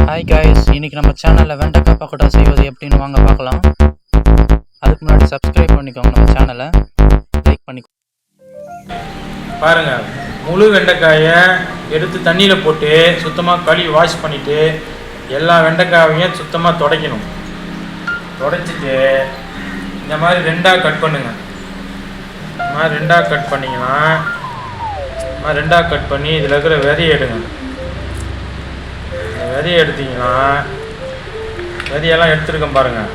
Hi guys, இன்னைக்கு நம்ம சேனலில் வெண்டைக்காய் பக்கோடா செய்வது எப்படின்னு வாங்க பார்க்கலாம். அதுக்கு முன்னாடி சப்ஸ்கிரைப் பண்ணிக்கோங்க, நம்ம சேனலை லைக் பண்ணிக்கோங்க. பாருங்கள், முழு வெண்டைக்காயை எடுத்து தண்ணியில் போட்டு சுத்தமாக கழுவி வாஷ் பண்ணிவிட்டு எல்லா வெண்டைக்காயையும் சுத்தமாக துடைக்கணும். துடைச்சிட்டு இந்த மாதிரி ரெண்டாக கட் பண்ணுங்கள். இந்த மாதிரி ரெண்டாக கட் பண்ணிங்கன்னா ரெண்டாக கட் பண்ணி இதில் இருக்கிற விதையை எடுங்க. விதையை எடுத்திங்கன்னா விதையெல்லாம் எடுத்துருக்கேன் பாருங்கள்.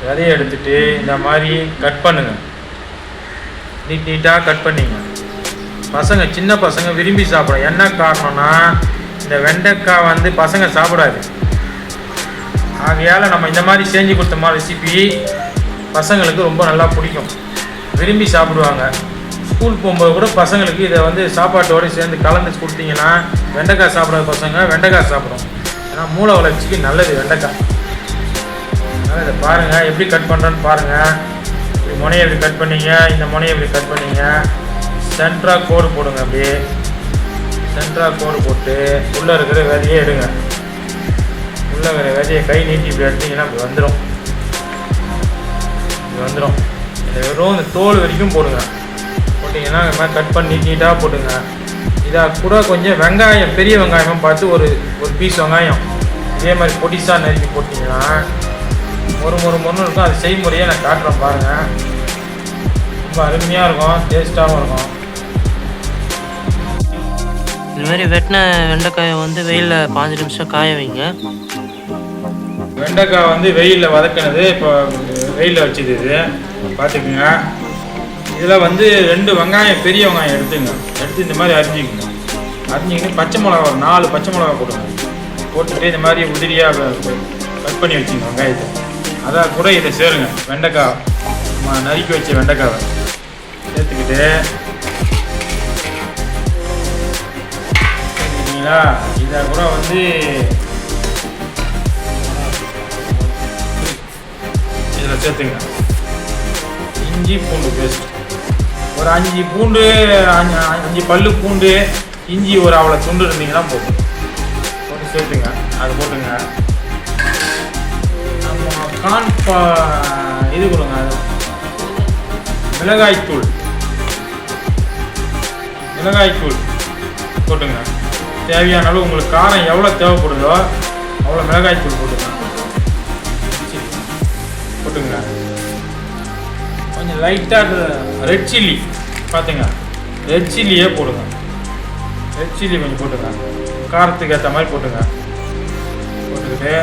விதையை எடுத்துட்டு இந்த மாதிரி கட் பண்ணுங்கள். நீட்டாக கட் பண்ணிங்க. பசங்க, சின்ன பசங்க விரும்பி சாப்பிடும். என்ன காரணம்னா இந்த வெண்டைக்காய் பசங்க சாப்பிடாது. ஆகையால் நம்ம இந்த மாதிரி செஞ்சு கொடுத்தோமா ரெசிபி பசங்களுக்கு ரொம்ப நல்லா பிடிக்கும், விரும்பி சாப்பிடுவாங்க. ஸ்கூல் போகும்போது கூட பசங்களுக்கு இதை சாப்பாட்டோடு சேர்ந்து கலந்து கொடுத்தீங்கன்னா வெண்டைக்காய் சாப்பிட்ற பசங்க வெண்டைக்காய் சாப்பிடும். ஏன்னா மூளை வளர்ச்சிக்கு நல்லது வெண்டைக்காய். அதனால் இதை பாருங்கள், எப்படி கட் பண்ணுறேன்னு பாருங்கள். இப்படி முனையை எப்படி கட் பண்ணிங்க, இந்த முனையை எப்படி கட் பண்ணிங்க. சென்டராக கோடு போடுங்க. அப்படியே சென்டராக கோடு போட்டு உள்ளே இருக்கிற விதையே எடுங்க. உள்ளே இருக்கிற விதையை கை நீட்டி இப்படி எடுத்திங்கன்னா இப்படி வந்துடும். இந்த வெறும் இந்த தோல் வரைக்கும் போடுங்க. போட்டிங்கன்னா இந்த மாதிரி கட் பண்ணி நீட்டாக போட்டுங்க. இதாக கூட கொஞ்சம் வெங்காயம், பெரிய வெங்காயமாக பார்த்து ஒரு பீஸ் வெங்காயம் இதே மாதிரி பொடிசாக நறுக்கி போட்டிங்கன்னா ஒரு மொன்று இருக்கும். அது செய்முறையை நான் காட்டுறேன் பாருங்கள். ரொம்ப அருமையாக இருக்கும், டேஸ்ட்டாகவும் இருக்கும். இதுமாரி வெட்டின வெண்டைக்காயை வெயிலில் 5 நிமிஷம் காய வைங்க. வெண்டைக்காய் வெயிலில் வதக்கினது இப்போ வெயிலில் வச்சுது. இது பார்த்துக்குங்க. இதில் 2 வெங்காயம், பெரிய வெங்காயம் எடுத்து இந்த மாதிரி அரிஞ்சிக்கணும். அரிஞ்சிக்கிட்டு பச்சை மிளகா, 4 பச்சை மிளகா போடுங்க. போட்டுட்டு இந்த மாதிரி உதிரியாக கட் பண்ணி வச்சுங்க வெங்காயத்தை. அதான் கூட இதை சேருங்க. வெண்டைக்காய் நறுக்கி வச்ச வெண்டைக்காவை சேர்த்துக்கிட்டு சேர்த்துக்கிட்டீங்களா, இதை கூட இதில் சேர்த்துங்க. இஞ்சி பூண்டு பேஸ்ட் ஒரு 5 பூண்டு, 5 பல்லு பூண்டு, இஞ்சி ஒரு அவ்வளோ துண்டு இருந்தீங்கன்னா போட்டு சேர்த்துங்க. அது போட்டுங்க. நம்ம இது கொடுங்க, மிளகாய்த்தூள் போட்டுங்க. தேவையான அளவு உங்களுக்கு காரம் எவ்வளோ தேவைப்படுதோ அவ்வளோ மிளகாய்த்தூள் போட்டுங்க. கொஞ்சம் லைட்டாக ரெட் சில்லி பார்த்துங்க, ரெட் சில்லியே போடுங்க. ரெட் சில்லி கொஞ்சம் போட்டுங்க, காரத்துக்கு ஏற்ற மாதிரி போட்டுங்க. போட்டுக்கிட்டு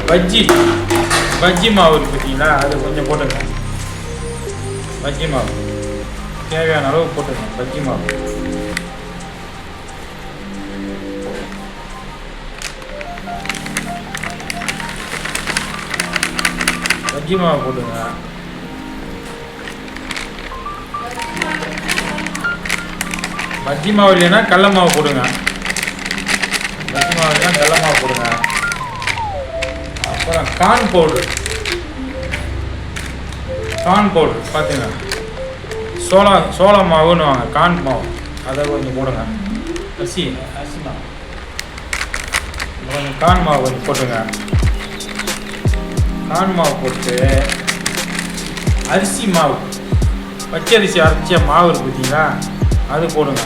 பஜ்ஜி மாவு இருக்குது பார்த்தீங்களா, அது கொஞ்சம் போட்டுங்க. பஜ்ஜி மாவு தேவையான அளவு போட்டுங்க. பஜ்ஜி மாவு போட்டுங்க. பஜ்ஜி மாவு இல்லைன்னா கடல மாவு போடுங்க. அப்புறம் கார்ன் பவுடர் பார்த்தீங்கன்னா சோள மாவுன்னு வாங்க, கார்ன் மாவு அதை கொஞ்சம் போடுங்க. அரிசி மாவு கொஞ்சம், கார்ன் மாவு கொஞ்சம் போட்டுங்க. கார்ன் மாவு போட்டு அரிசி மாவு, பச்சரிசி அரைச்ச மாவு இருக்கு பார்த்தீங்களா, அது போடுங்க.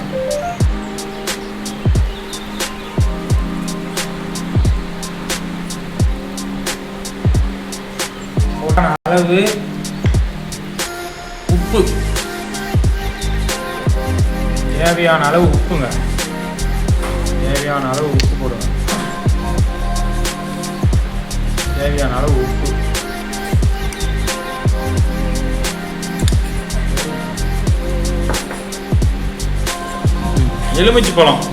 அளவு உப்பு, தேவையான அளவு உப்புங்க. தேவையான அளவு உப்பு போடுங்க. தேவையான அளவு உப்பு. எலுமிச்சை பழம்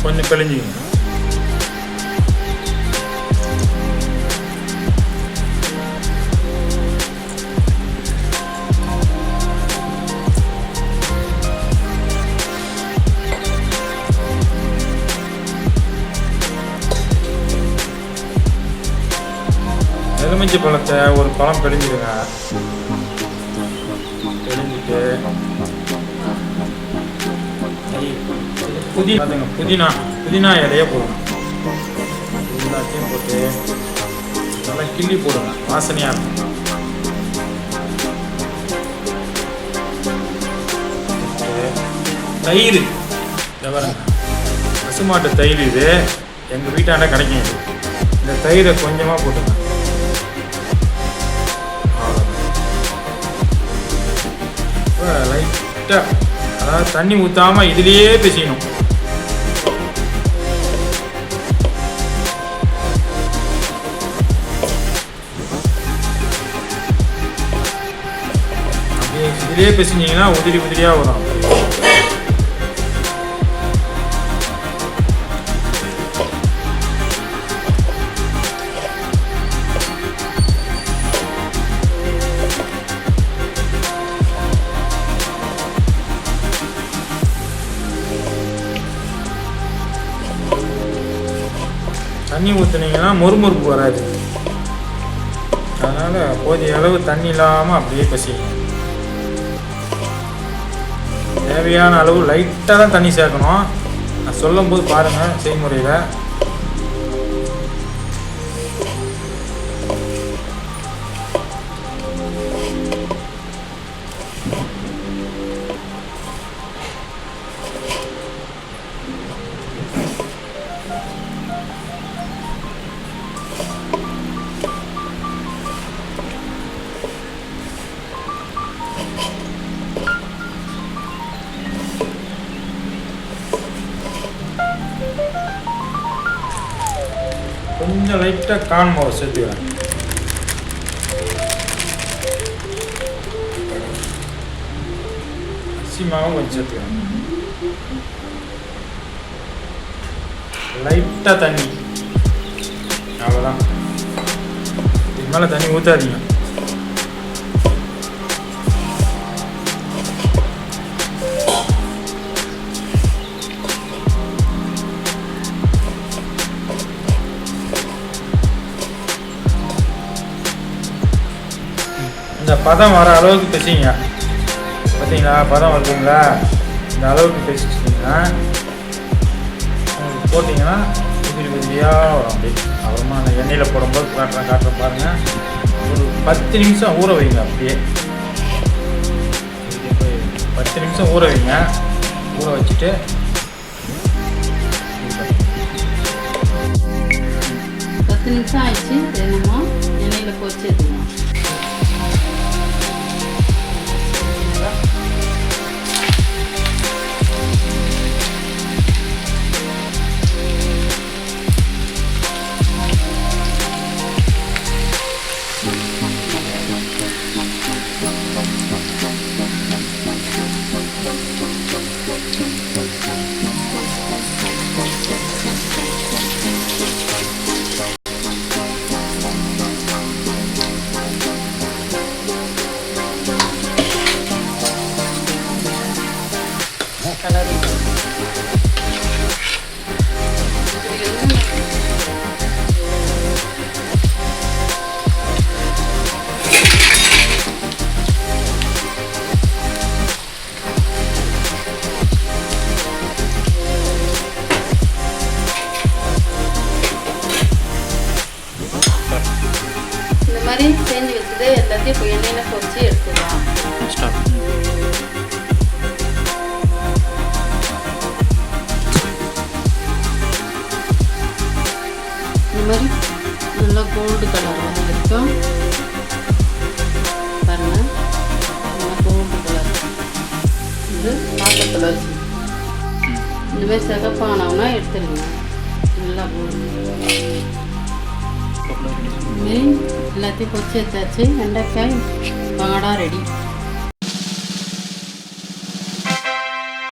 கொஞ்சம் பிழிஞ்சிக்கங்க. எலுமிச்சை பழத்தை ஒரு பழம் பிழிஞ்சிடுங்க. பிழிஞ்சிட்டு புதினா இலையே போடணும். எல்லாத்தையும் போட்டு நல்லா கிள்ளி போடுங்க, வாசனையாக இருக்கும். தயிர் பசுமாட்டு தயிர், இது எங்கள் வீட்டாண்ட கிடைக்கும். இது இந்த தயிரை கொஞ்சமாக போட்டுங்க. லைட்டாக, அதாவது தண்ணி ஊற்றாமல் இதுலேயே பிசையணும். அப்படியே இதுலேயே பிசைஞ்சிங்கன்னா உதிரி உதிரியாக வரும். தண்ணி ஊற்றுனீங்கன்னா மொறுமொறுப்பு வராது. அதனால் போதிய அளவு தண்ணி இல்லாமல் அப்படியே பசிக்கணும். தேவையான அளவு லைட்டாக தான் தண்ணி சேர்க்கணும். நான் சொல்லும்போது பாருங்கள் செய்முறையில். கொஞ்சம் லைட்டாக கான் மாவு சேர்த்துக்கிறேன். அரிசி மாவும் கொஞ்சம் சேர்த்துக்கிறேன். லைட்டாக தண்ணி, அவ்வளோதான். இதுக்கு மேலே தண்ணி ஊற்றாதீங்க. இந்த பதம் வர அளவுக்கு பிசைங்க. பார்த்தீங்களா பதம் வருதுங்களா? இந்த அளவுக்கு பிசிச்சிட்டிங்கன்னா போட்டிங்கன்னா உதிரி உதிரியாக வரும். அப்படி அப்புறமா அந்த எண்ணெயில் போடும்போது காட்டுறேன் பாருங்கள். ஒரு 10 நிமிஷம் ஊற வைங்க. அப்படியே 10 நிமிஷம் ஊற வைங்க. ஊற வச்சுட்டு 10 நிமிஷம் ஆயிடுச்சு. என்னமோ எண்ணெயில் பொரிச்சு எடுத்துக்கலாம். கலர் இந்த மாதிரி செஞ்சு வச்சது எல்லாத்தையும் இப்போ எண்ணெயில் பொரிச்சு எடுத்துக்கலாம். இந்த மாதிரி நல்லா கோல்டு கலர் வந்து இருக்கும் பாருங்கள். நல்லா கோல்டு கலர் இது பாத்திரத்தில் வச்சு இந்தமாதிரி சிகப்பானவனா எடுத்துடுங்க. நல்லா இதுமாரி எல்லாத்தையும் பொரிச்சு வச்சாச்சு. வெண்டைக்காய் பாடா ரெடி.